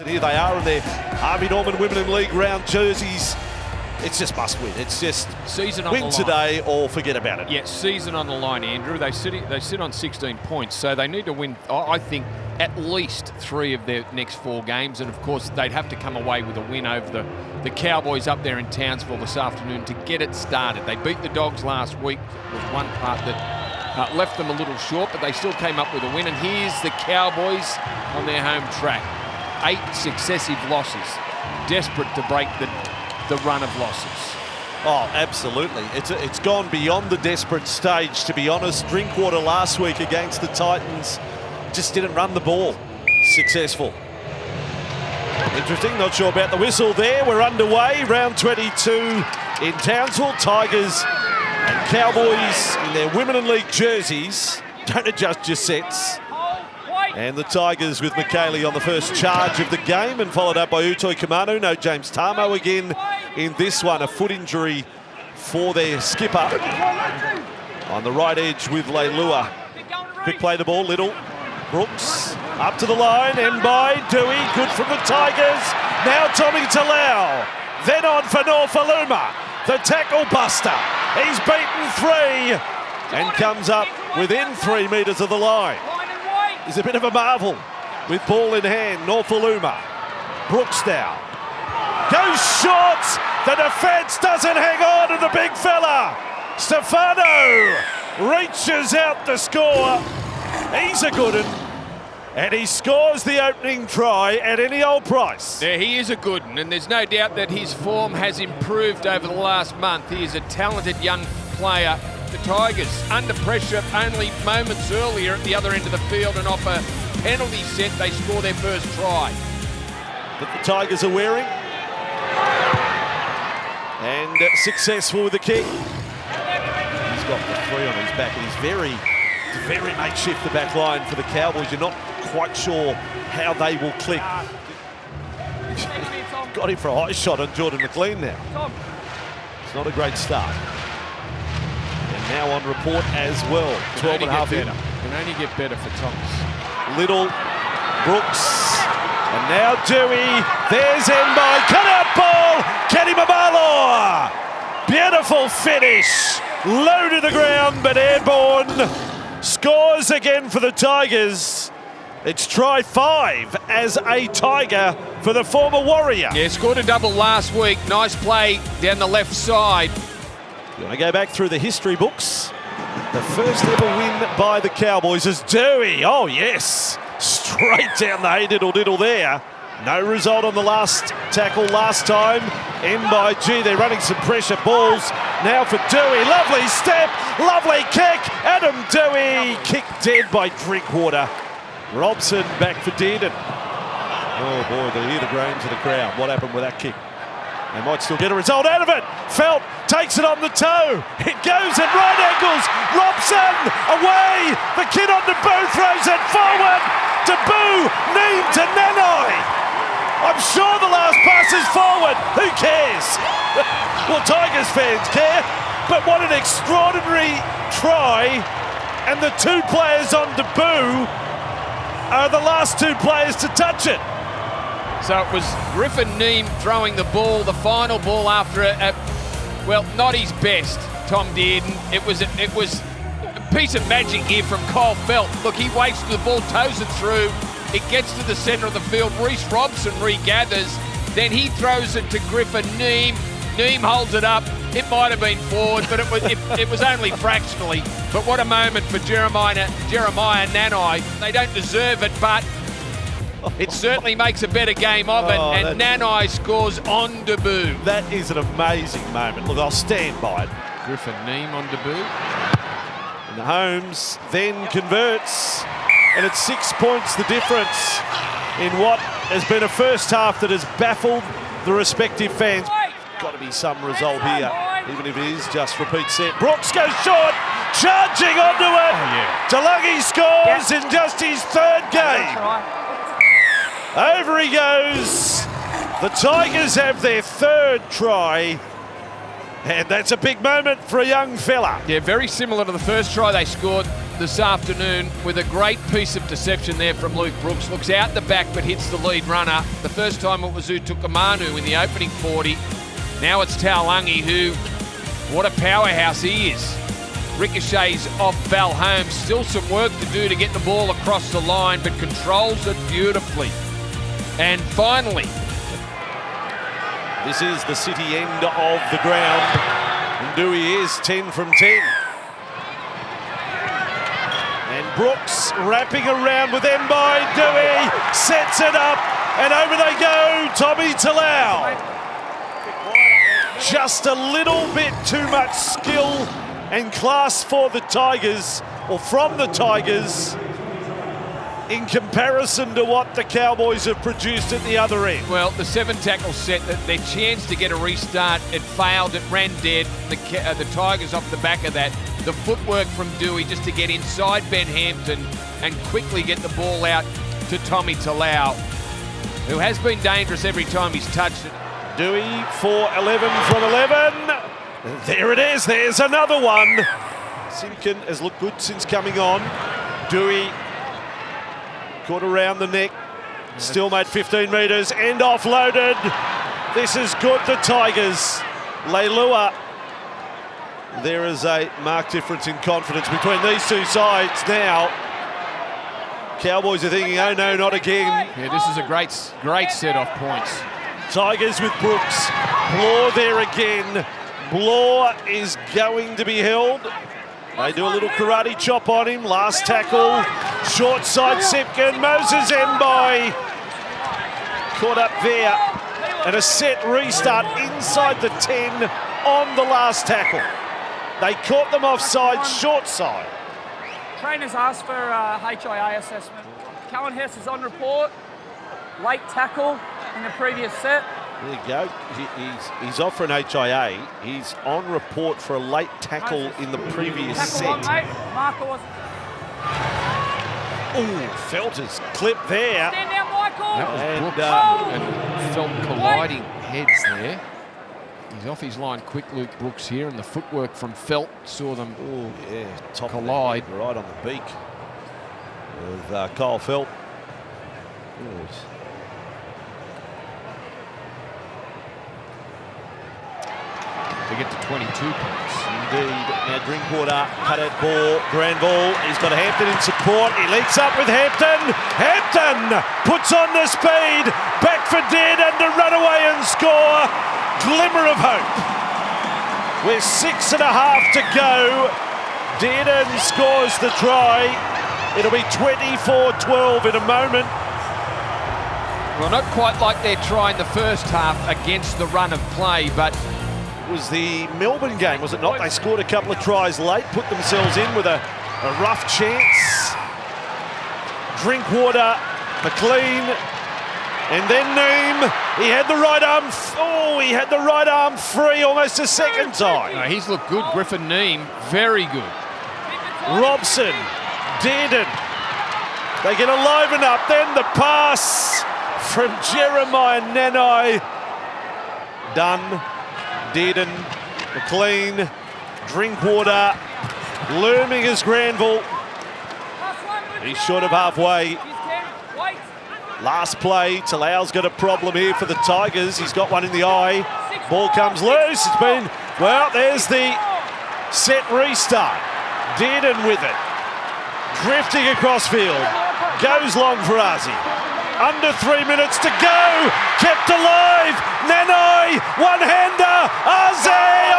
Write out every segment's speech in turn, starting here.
Here they are in their Harvey Norman Women in League round jerseys. It's just must win. It's just season on win the line today or forget about it. Yeah, season on the line, Andrew. They sit on 16 points, so they need to win, I think, at least 3 of their next 4 games. And, of course, they'd have to come away with a win over the Cowboys up there in Townsville this afternoon to get it started. They beat the Dogs last week. There was one part that left them a little short, but they still came up with a win. And here's the Cowboys on their home track. 8 successive losses, desperate to break the run of losses. Oh, absolutely. It's gone beyond the desperate stage, to be honest. Drinkwater last week against the Titans just didn't run the ball successful. Interesting, not sure about the whistle there. We're underway, round 22 in Townsville. Tigers and Cowboys in their Women in League jerseys. Don't adjust your sets. And the Tigers with McKaylee on the first charge of the game, and followed up by Utoi Kamanu. No James Tamo again in this one. A foot injury for their skipper. On the right edge with Leilua. Quick play the ball, Little. Brooks up to the line, and by Dewey. Good from the Tigers. Now Tommy Talau. Then on for Norfoluma. The tackle buster. He's beaten 3 and comes up within 3 metres of the line. Is a bit of a marvel with ball in hand. Norfoluma. Brooks now. Goes short. The defence doesn't hang on to the big fella. Stefano reaches out to score. He's a good one. And he scores the opening try at any old price. Yeah, he is a good one, and there's no doubt that his form has improved over the last month. He is a talented young player. The Tigers, under pressure only moments earlier at the other end of the field, and off a penalty set, they score their first try. That the Tigers are wearing. And successful with the kick. He's got the 3 on his back, and he's very makeshift, the back line for the Cowboys. You're not quite sure how they will click. Got him for a high shot on Jordan McLean now. It's not a great start. Now on report as well. 12 and a half in. Can only get better for Thomas. Little, Brooks, and now Dewey. There's Enby. Cut out ball. Kenny Mamalo. Beautiful finish. Low to the ground, but airborne. Scores again for the Tigers. It's try 5 as a Tiger for the former Warrior. Yeah, scored a double last week. Nice play down the left side. You want to go back through the history books. The first ever win by the Cowboys is Dewey. Oh, yes. Straight down the hey-diddle-diddle there. No result on the last tackle last time. Gee, they're running some pressure balls. Now for Dewey. Lovely step. Lovely kick. Adam Dewey kicked dead by Drinkwater. Robson back for Dearden. Oh, boy, they hear the groans of the crowd. What happened with that kick? They might still get a result out of it. Felt takes it on the toe. It goes at right angles. Robson away. The kid on Deboo throws it forward. Deboo, Neem to Nanai. I'm sure the last pass is forward. Who cares? Well, Tigers fans care. But what an extraordinary try. And the 2 players on Deboo are the last 2 players to touch it. So it was Griffin Neem throwing the ball, the final ball after well, not his best, Tom Dearden. It was a piece of magic here from Cole Felt. Look, he waits till the ball, toes it through. It gets to the centre of the field. Reece Robson regathers. Then he throws it to Griffin Neem. Neem holds it up. It might have been forward, but it was only fractionally. But what a moment for Jeremiah Nanai. They don't deserve it, but it certainly makes a better game of it, and Nanai scores on Deboo. That is an amazing moment. Look, I'll stand by it. Griffin Neem on Deboo. And Holmes then converts, and it's 6 points the difference in what has been a first half that has baffled the respective fans. Got to be some result here, even if it is just repeat set. Brooks goes short, charging onto it. Oh, yeah. DeLuggey scores in just his 3rd game. Over he goes. The Tigers have their 3rd try. And that's a big moment for a young fella. Yeah, very similar to the first try they scored. this afternoon with a great piece of deception there from Luke Brooks. Looks out the back but hits the lead runner. The first time it was Utukamanu in the opening 40. Now it's Taulagi, who, what a powerhouse he is. Ricochets off Val Holmes. Still some work to do to get the ball across the line, but controls it beautifully. And finally, this is the city end of the ground. And Dewey is 10 from 10. And Brooks wrapping around with Mbai. Dewey sets it up, and over they go. Tommy Talau. Just a little bit too much skill and class for the Tigers, or from the Tigers, in comparison to what the Cowboys have produced at the other end. well, the 7-tackle set, their chance to get a restart, it failed, it ran dead. The Tigers off the back of that. The footwork from Dewey just to get inside Ben Hampton and quickly get the ball out to Tommy Talau, who has been dangerous every time he's touched it. Dewey for 11 from 11. There it is, there's another one. Simpkin has looked good since coming on. Dewey caught around the neck, still made 15 metres and offloaded. This is good, the Tigers. Leilua. There is a marked difference in confidence between these two sides now. Cowboys are thinking, oh no, not again. Yeah, this is a great set off points. Tigers with Brooks. Blaw there again. Blaw is going to be held. They do a little karate chop on him. Last tackle. Short side Simpkin. Moses Mbai caught up there. And a set restart inside the 10 on the last tackle. They caught them offside, short side. Trainers asked for a HIA assessment. Callan Hess is on report. Late tackle in the previous set. There you go. He's off for an HIA. He's on report for a late tackle in the previous set. Tackle on, mate. Marker was... Ooh, Felter's clip there. Stand down, Michael. That was Brooks and Felt colliding heads there. He's off his line quick, Luke Brooks here, and the footwork from Felt saw them Top collide. Right on the beak of Kyle Felt. To get to 22 points. Indeed. Now Drinkwater, cut out ball. Granville, he's got Hampton in support. He leaks up with Hampton. Hampton puts on the speed. Back for Dearden to run away and score. Glimmer of hope. With 6.5 to go. Dearden scores the try. It'll be 24-12 in a moment. Well, not quite like their try in the first half against the run of play, but Was the Melbourne game, was it not? They scored a couple of tries late, put themselves in with a rough chance. Drinkwater, McLean, and then Neem. He had the right arm. He had the right arm free almost a second time. no, he's looked good. Griffin Neem, very good. Robson, Dearden. They get a liven up. Then the pass from Jeremiah Nanai. Done. Dearden, McLean, Drinkwater, looming as Granville. He's short of halfway. Last play, Talau's got a problem here for the Tigers. He's got one in the eye. Ball comes loose. It's been, well, there's the set restart. Dearden with it. Drifting across field. Goes long for Ozzy. Under 3 minutes to go. Kept alive. Nanai, one-hander. Ozzy,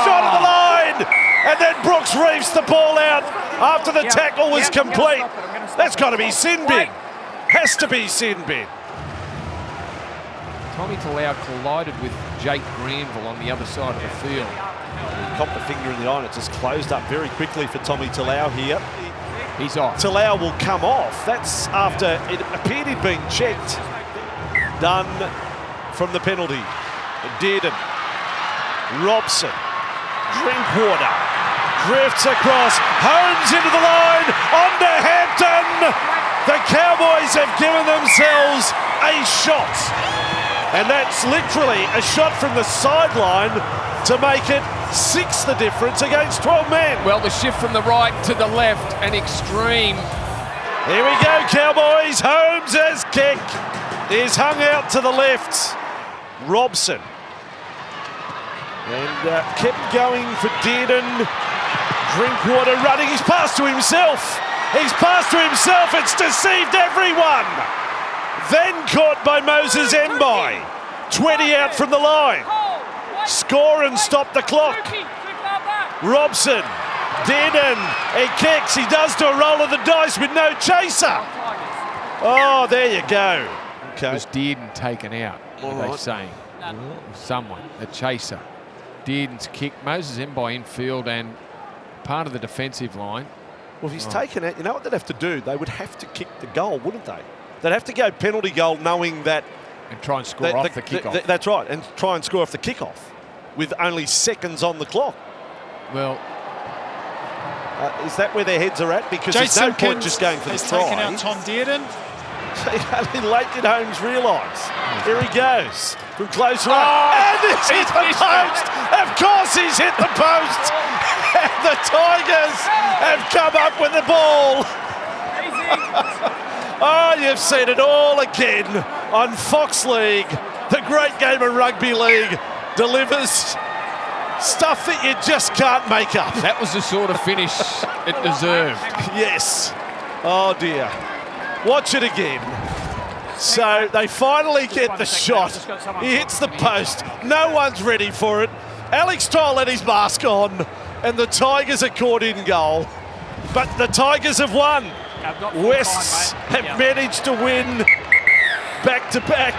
shot of the line. And then Brooks reefs the ball out after the tackle was complete. That's got to be sin bin. Has to be sin bin. Tommy Talau collided with Jake Granville on the other side of the field. He copped the finger in the eye and it just closed up very quickly for Tommy Talau here. He's off. Talau will come off. That's after it appeared he'd been checked. Done from the penalty. Dearden. Robson. Drinkwater. Drifts across. Holmes into the line. Onto Hampton. The Cowboys have given themselves a shot. And that's literally a shot from the sideline to make it 6 the difference against 12 men. Well, the shift from the right to the left, an extreme. Here we go, Cowboys. Holmes' kick is hung out to the left. Robson. And kept going for Dearden. Drinkwater running. He's passed to himself. He's passed to himself. It's deceived everyone. Then caught by Moses Mbai. 20 out from the line. Score and stop the clock. Robson. Dearden. He kicks. He does do a roll of the dice with no chaser. Oh, there you go. Okay. Was Dearden taken out? What are they saying? Someone, a chaser. Dearden's kick. Moses Mbai infield and part of the defensive line. Well, if he's taken out, you know what they'd have to do? They would have to kick the goal, wouldn't they? They'd have to go penalty goal knowing that... And try and score off the kickoff. That's right, and try and score off the kickoff with only seconds on the clock. Well... is that where their heads are at? Because there's no point just going for the try. Taken out Tom Dearden. Only late did Holmes realise. Here he goes from close range. And he's hit the post! Of course he's hit the post! And the Tigers have come up with the ball. Oh, you've seen it all again on Fox League. The great game of rugby league delivers stuff that you just can't make up. That was the sort of finish it deserved. Yes. Oh, dear. Watch it again. So they finally get the shot. He hits the post. No one's ready for it. Alex Tyle let his mask on, and the Tigers are caught in goal. But the Tigers have won. Wests have managed to win back-to-back.